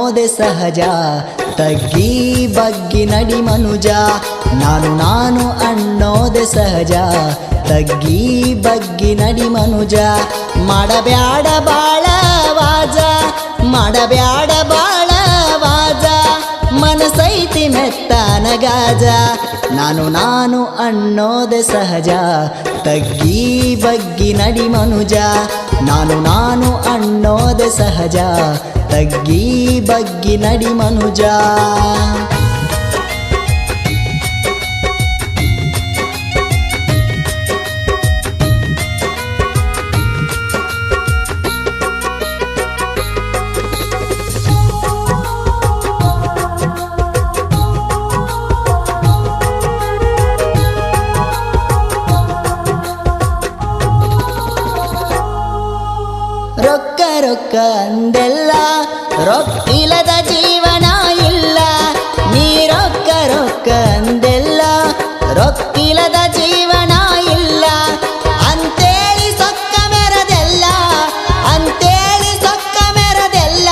ಅನ್ನೋದೆ ಸಹಜ, ತಗ್ಗಿ ಬಗ್ಗಿ ನಡಿ ಮನುಜ. ನಾನು ಅನ್ನೋದೆ ಸಹಜ, ತಗ್ಗಿ ಬಗ್ಗಿ ನಡಿ ಮನುಜ. ಮಾಡಬ್ಯಾಡ ಬಾಳ ವಾಜ, ಮಾಡಬ್ಯಾಡ ಬಾಳ ವಾಜ, ಮನಸೈತಿ ಮೆತ್ತನ ಗಾಜ. ನಾನು ಅನ್ನೋದೆ ಸಹಜ, ತಗ್ಗಿ ಬಗ್ಗಿ ನಡಿ ಮನುಜ. ನಾನು ಅನ್ನೋದೆ ಸಹಜ, ತಗ್ಗಿ ಬಗ್ಗಿ ನಡಿ ಮನುಜ. ರೊಕ್ಕ ರೊಕ್ಕ ಅಂದೆಲ್ಲ, ರೊಕ್ಕಿಲ್ಲದ ಜೀವನ ಇಲ್ಲ. ನೀ ರೊಕ್ಕ ರೊಕ್ಕ ಅಂದೆಲ್ಲ, ರೊಕ್ಕಿಲ್ಲದ ಜೀವನ ಇಲ್ಲ. ಅಂತೇಳಿ ಸೊಕ್ಕ ಮೆರದೆಲ್ಲ, ಅಂತೇಳಿ ಸೊಕ್ಕ ಮೆರದೆಲ್ಲ,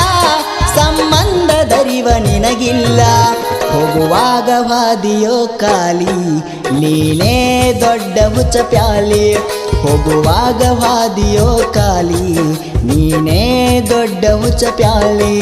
ಸಂಬಂಧ ದರಿವ ನಿನಗಿಲ್ಲ. ಹೋಗುವಾಗ ವಾದಿಯೋ ಖಾಲಿ, ನೀನೇ ದೊಡ್ಡ ಹುಚ್ಚ ಪ್ಯಾಲಿ. ಹೋಗುವಾಗ ವಾದಿಯೋ ಖಾಲಿ, ನೀನೇ ದೊಡ್ಡ ಹುಚ್ಚ ಪ್ಯಾಲಿ.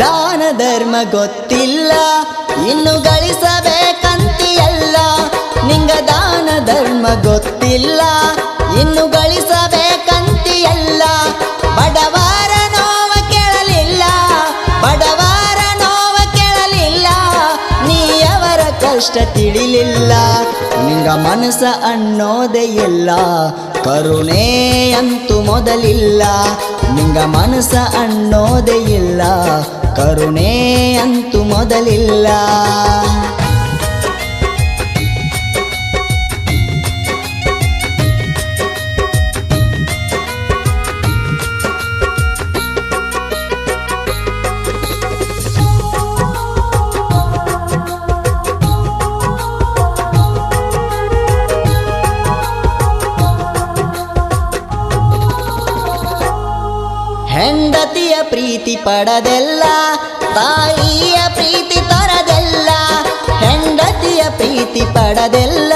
ದಾನ ಧರ್ಮ ಗೊತ್ತಿಲ್ಲ, ಇನ್ನು ಗಳಿಸಬೇಕಂತಿಯಲ್ಲ. ನಿಂಗ ದಾನ ಧರ್ಮ ಗೊತ್ತಿಲ್ಲ, ಇನ್ನು ಗಳಿಸಬೇಕಂತಿಯಲ್ಲ. ಬಡವರ ನೋವ ಕೇಳಲಿಲ್ಲ, ಬಡವರ ನೋವ ಕೇಳಲಿಲ್ಲ, ನೀ ಅವರ ಕಷ್ಟ ತಿಳಿಲಿಲ್ಲ. ನಿಂಗ ಮನಸ ಅನ್ನೋದೇ ಇಲ್ಲ, ಕರುಣೆ ಅಂತೂ ಮೊದಲಿಲ್ಲ. ನಿಂಗ ಮನಸ ಅನ್ನೋದೇ ಇಲ್ಲ, ಕರುಣೆ ಅಂತೂ ಮೊದಲಿಲ್ಲ. ಹೆಂಡತಿಯ ಪ್ರೀತಿ ಪಡದೆಲ್ಲ, ತಾಯಿಯ ಪ್ರೀತಿ ತರದೆಲ್ಲ. ಹೆಂಡತಿಯ ಪ್ರೀತಿ ಪಡದೆಲ್ಲ,